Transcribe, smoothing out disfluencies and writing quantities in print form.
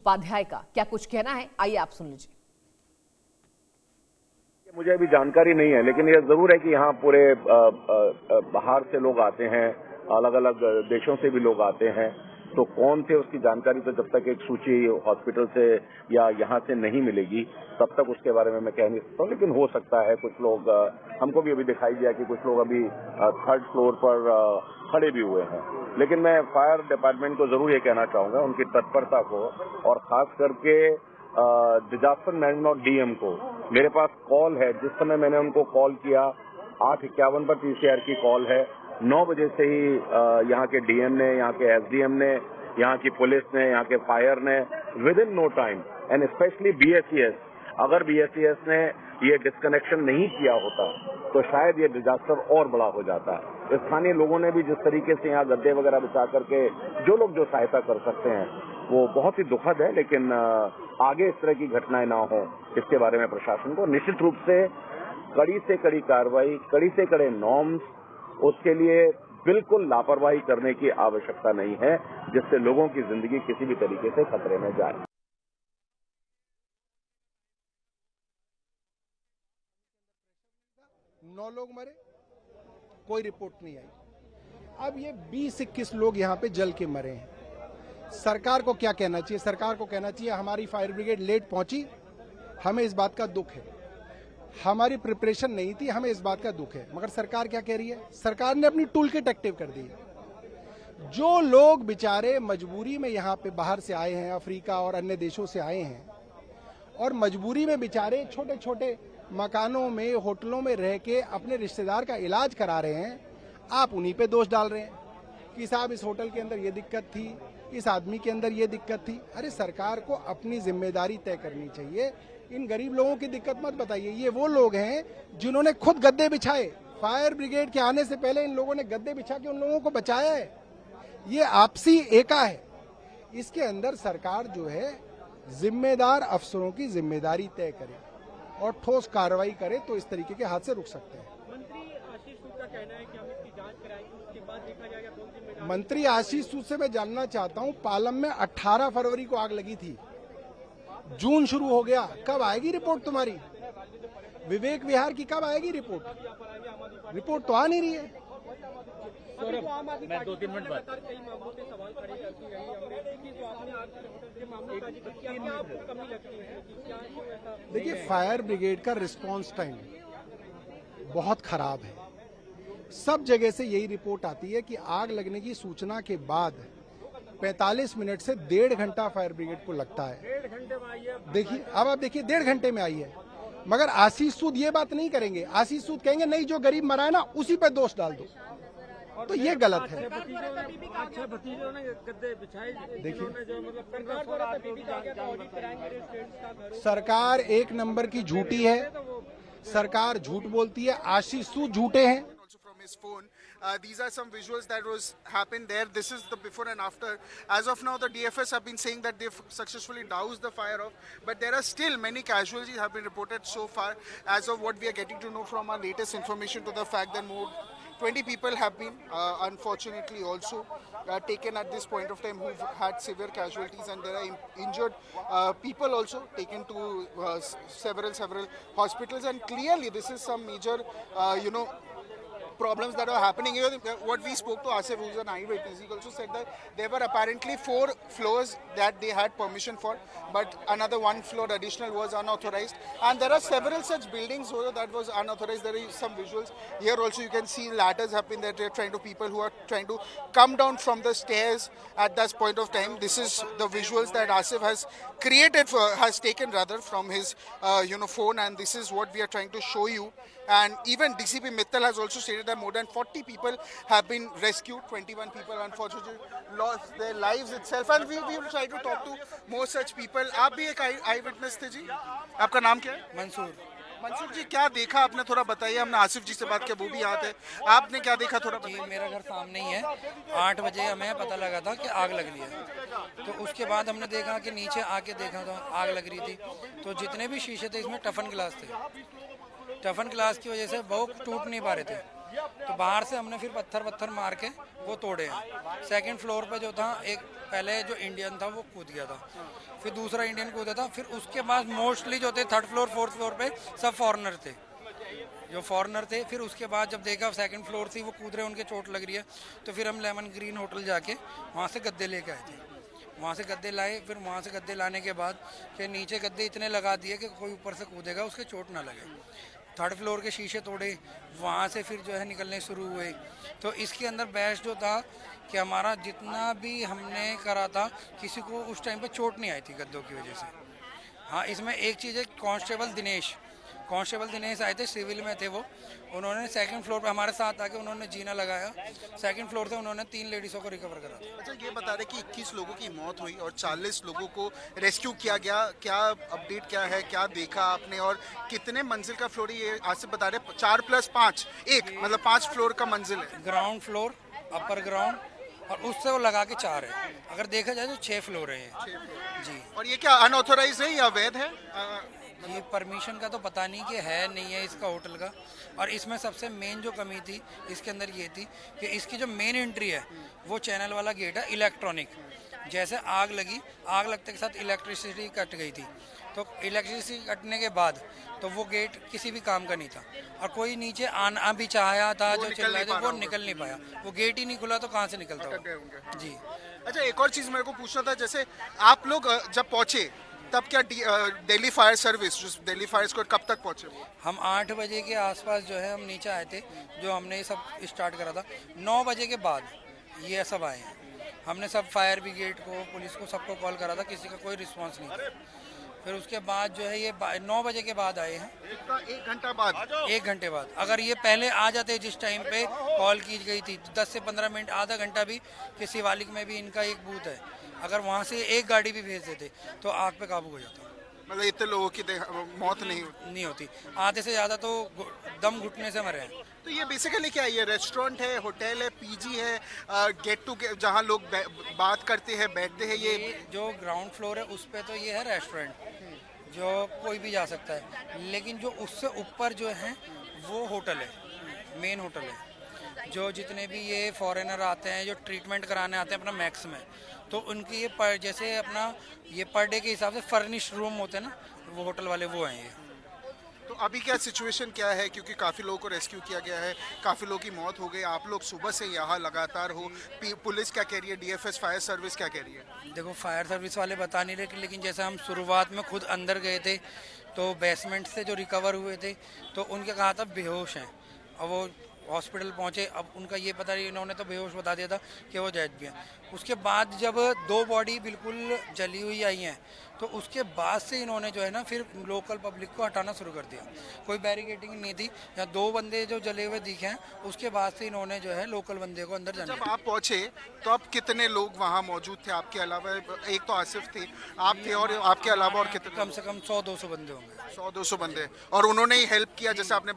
उपाध्याय का क्या कुछ कहना है, आइए आप सुन लीजिए। मुझे अभी जानकारी नहीं है, लेकिन यह जरूर है कि यहाँ पूरे बाहर से लोग आते हैं, अलग अलग देशों से भी लोग आते हैं। तो कौन थे उसकी जानकारी तो जब तक एक सूची हॉस्पिटल से या यहाँ से नहीं मिलेगी तब तक उसके बारे में मैं कह नहीं सकता हूँ। लेकिन हो सकता है कुछ लोग, हमको भी अभी दिखाई दिया कि कुछ लोग अभी थर्ड फ्लोर पर खड़े भी हुए हैं। लेकिन मैं फायर डिपार्टमेंट को जरूर ये कहना चाहूंगा, उनकी तत्परता को, और खास करके डिजास्टर मैनेजमेंट डीएम को। मेरे पास कॉल है, जिस समय मैंने उनको कॉल किया 8:51 पर पीसीआर की कॉल है। 9 बजे से ही यहाँ के डीएम ने, यहाँ के एसडीएम ने, यहाँ की पुलिस ने, यहाँ के फायर ने within no time, and specially BSES, अगर बीएसईएस ने ये डिस्कनेक्शन नहीं किया होता तो शायद ये डिजास्टर और बड़ा हो जाता है। स्थानीय लोगों ने भी जिस तरीके से यहाँ गद्दे वगैरह बिछा करके जो लोग जो सहायता कर सकते हैं वो बहुत ही दुखद है। लेकिन आगे इस तरह की घटनाएं ना हो, इसके बारे में प्रशासन को निश्चित रूप से कड़ी कार्रवाई, कड़ी से कड़े नॉर्म्स, उसके लिए बिल्कुल लापरवाही करने की आवश्यकता नहीं है, जिससे लोगों की जिंदगी किसी भी तरीके से खतरे में जाए। 9 लोग मरे, कोई रिपोर्ट नहीं आई। अब ये 20-21 लोग यहाँ पे जल के मरे हैं। सरकार को क्या कहना चाहिए? सरकार को कहना चाहिए हमारी फायर ब्रिगेड लेट पहुंची, हमें इस बात का दुख है, हमारी प्रिपरेशन नहीं थी, हमें इस बात का दुख है। मगर सरकार क्या कह रही है? सरकार ने अपनी टूल किट एक्टिव कर दी है। जो लोग बेचारे मजबूरी में यहाँ पे बाहर से आए हैं, अफ्रीका और अन्य देशों से आए हैं, और मजबूरी में बेचारे छोटे छोटे मकानों में, होटलों में रह के अपने रिश्तेदार का इलाज करा रहे हैं, आप उन्हीं पे दोष डाल रहे हैं कि साहब इस होटल के अंदर ये दिक्कत थी, इस आदमी के अंदर ये दिक्कत थी। अरे सरकार को अपनी जिम्मेदारी तय करनी चाहिए। इन गरीब लोगों की दिक्कत मत बताइए। ये वो लोग हैं जिन्होंने खुद गद्दे बिछाए। फायर ब्रिगेड के आने से पहले इन लोगों ने गद्दे बिछा के उन लोगों को बचाया है। ये आपसी एका है। इसके अंदर सरकार जो है जिम्मेदार अफसरों की जिम्मेदारी तय करे और ठोस कार्रवाई करे तो इस तरीके के हादसे रुक सकते हैं। मंत्री आशीष सूद का कहना है कि हम इसकी जांच कराएंगे, उसके बाद देखा जाएगा कौन जिम्मेदार। मंत्री आशीष सूद से मैं जानना चाहता हूं, पालम में 18 फरवरी को आग लगी थी, जून शुरू हो गया, कब आएगी रिपोर्ट तुम्हारी? विवेक विहार की कब आएगी रिपोर्ट? रिपोर्ट तो आ नहीं रही है। मैं 2-3 मिनट बाद कई मामलों पे सवाल खड़े करती रही हमने कि जो आपने आज के मामले का जिक्र किया, क्या आपको कमी लगती है कि क्या ऐसा? देखिए, फायर ब्रिगेड का रिस्पांस टाइम बहुत खराब है। सब जगह से यही रिपोर्ट आती है कि आग लगने की सूचना के बाद 45 मिनट से 1.5 घंटा फायर ब्रिगेड को लगता है। 1.5 घंटे में आई है। देखिए, अब आप देखिए 1.5 घंटे में आई है। मगर आशीष सूद ये बात नहीं करेंगे। आशीष सूद कहेंगे नहीं, जो गरीब मरा है ना उसी पे दोष डाल दो, तो ये गलत है। भतीजों ने गद्दे बिछाए, देखिए, देखिए सरकार एक नंबर की झूठी है, सरकार झूठ बोलती है, आशीष सूद झूठे हैं। From his phone. These are some visuals that was happened there. This is the before and after. As of now, the DFS have been saying that they've successfully doused the fire off, but there are still many casualties have been reported so far. As of what we are getting to know from our latest information, to the fact that more 20 people have been unfortunately also taken at this point of time who've had severe casualties, and there are injured people also taken to several hospitals. And clearly, this is some major, problems that are happening here. What we spoke to Asif, who's an eyewitness, he also said that there were apparently 4 floors that they had permission for, but another 1 floor additional was unauthorized. And there are several such buildings where that was unauthorized. There is some visuals here also. You can see ladders have been there. They're trying to, people who are trying to come down from the stairs at that point of time. This is the visuals that Asif has taken from his phone, and this is what we are trying to show you. And even DCP Mittal has also stated that more than 40 people have been rescued. 21 people unfortunately lost their lives itself. And we will try to talk to more such people. आप भी एक आई witness थे जी, आपका नाम क्या है? मंसूर। मंसूर जी, क्या देखा आपने, थोड़ा बताइए। हमने आसिफ जी से बात किया, वो भी यहाँ थे, आपने क्या देखा थोड़ा बताइए। मेरा घर सामने ही है। 8 बजे हमें पता लगा था कि आग लग रही है, तो उसके बाद हमने देखा कि नीचे आके देखा तो आग लग रही थी। तो जितने भी शीशे थे इसमें टफन ग्लास थे, टफन ग्लास की वजह से बहुत टूट नहीं पा रहे थे। तो बाहर से हमने फिर पत्थर मार के वो तोड़े हैं। सेकंड फ्लोर पे जो था, एक पहले जो इंडियन था वो कूद गया था, फिर दूसरा इंडियन कूदा था, फिर उसके बाद मोस्टली जो थे थर्ड फ्लोर फोर्थ फ्लोर पे सब फॉरेनर थे, जो फॉरेनर थे। फिर उसके बाद जब देखा सेकंड फ्लोर थी वो कूद रहे, उनके चोट लग रही है, तो फिर हम लेमन ग्रीन होटल जाके वहाँ से गद्दे लेके आए थे। वहाँ से गद्दे लाए, फिर वहाँ से गद्दे लाने के बाद कि नीचे गद्दे इतने लगा दिए कि कोई ऊपर से कूदेगा उसके चोट ना लगे। थर्ड फ्लोर के शीशे तोड़े, वहाँ से फिर जो है निकलने शुरू हुए। तो इसके अंदर बेस्ट जो था कि हमारा जितना भी हमने करा था, किसी को उस टाइम पे चोट नहीं आई थी गद्दों की वजह से। हाँ, इसमें एक चीज़ है, कांस्टेबल दिनेश आए थे, सिविल में थे वो। उन्होंने सेकंड फ्लोर पे हमारे साथ आके उन्होंने जीना लगाया, सेकंड फ्लोर से उन्होंने 3 लेडीज़ों को रिकवर करा था। अच्छा, ये बता रहे कि 21 लोगों की मौत हुई और 40 लोगों को रेस्क्यू किया गया, क्या अपडेट क्या है, क्या देखा आपने, और कितने मंजिल का फ्लोर है ये? आज से बता रहे 4 + 5 1, मतलब 5 फ्लोर का मंजिल है। ग्राउंड फ्लोर, अपर ग्राउंड, और उससे वो लगा के 4 है। अगर देखा जाए तो 6 फ्लोर है ये। जी। और ये क्या अनऑथोराइज है या वैध है? ये परमिशन का तो पता नहीं कि है नहीं है इसका होटल का। और इसमें सबसे मेन जो कमी थी इसके अंदर ये थी कि इसकी जो मेन एंट्री है वो चैनल वाला गेट है इलेक्ट्रॉनिक। जैसे आग लगी, आग लगते के साथ इलेक्ट्रिसिटी कट गई थी, तो इलेक्ट्रिसिटी कटने के बाद तो वो गेट किसी भी काम का नहीं था, और कोई नीचे आना भी चाहा था जो चिल्ला रहे थे वो निकल नहीं पाया। वो गेट ही नहीं खुला तो कहाँ से निकलता वो? जी। अच्छा, एक और चीज़ मेरे को पूछना था, जैसे आप लोग जब पहुँचे तब क्या दिल्ली फायर सर्विस, जो दिल्ली फायर स्क्वाड, कब तक पहुँचे वो? हम 8 बजे के आसपास जो है हम नीचे आए थे, जो हमने ये सब स्टार्ट करा था। 9 बजे के बाद ये सब आए हैं। हमने सब फायर ब्रिगेड को, पुलिस को, सबको कॉल करा था, किसी का कोई रिस्पांस नहीं था। फिर उसके बाद जो है ये 9 बजे के बाद आए हैं। इतना 1 घंटा बाद? 1 घंटे बाद। अगर ये पहले आ जाते जिस टाइम पे कॉल की गई थी, 10 से 15 मिनट, आधा घंटा भी, कि शिवालिक में भी इनका एक बूथ है, अगर वहाँ से एक गाड़ी भी भेज देते तो आग पे काबू हो जाता। मतलब इतने लोगों की मौत नहीं होती। आधे से ज़्यादा तो दम घुटने से मरे हैं। तो ये बेसिकली क्या है? ये रेस्टोरेंट है, होटल है, पीजी है, गेट टू गेट जहाँ लोग बात करते हैं, बैठते हैं? ये जो ग्राउंड फ्लोर है उस पे तो ये है रेस्टोरेंट, जो कोई भी जा सकता है। लेकिन जो उससे ऊपर जो है वो होटल है, मेन होटल है। जो जितने भी ये फॉरेनर आते हैं, जो ट्रीटमेंट कराने आते हैं अपना मैक्स में, तो उनकी ये जैसे अपना ये पर डे के हिसाब से फर्निश्ड रूम होते हैं ना, वो होटल वाले वो हैं ये। तो अभी क्या सिचुएशन क्या है? क्योंकि काफ़ी लोगों को रेस्क्यू किया गया है, काफ़ी लोगों की मौत हो गई, आप लोग सुबह से यहाँ लगातार हो, पुलिस क्या कह रही है, डीएफएस फायर सर्विस क्या कह रही है? देखो, फायर सर्विस वाले बता नहीं रहे, लेकिन जैसे हम शुरुआत में खुद अंदर गए थे तो बेसमेंट से जो रिकवर हुए थे तो उनके कहा था बेहोश हैं, और वो हॉस्पिटल पहुंचे। अब उनका ये पता नहीं, इन्होंने तो बेहोश बता दिया था कि वो डेड भी हैं। उसके बाद जब 2 बॉडी बिल्कुल जली हुई आई हैं, तो उसके बाद से इन्होंने जो है ना फिर लोकल पब्लिक को हटाना शुरू कर दिया। कोई बैरिकेडिंग नहीं थी, या 2 बंदे जो जले हुए दिखे हैं, उसके बाद से इन्होंने जो है लोकल बंदे को अंदर जाने। जब आप पहुंचे तो अब कितने लोग वहाँ मौजूद थे आपके अलावा? एक तो आसिफ थे, आप थे, और आपके अलावा और कितने? कम से कम 100-200 बंदे होंगे। 100-200 बंदे। और उन्होंने ही हेल्प किया, जैसे आपने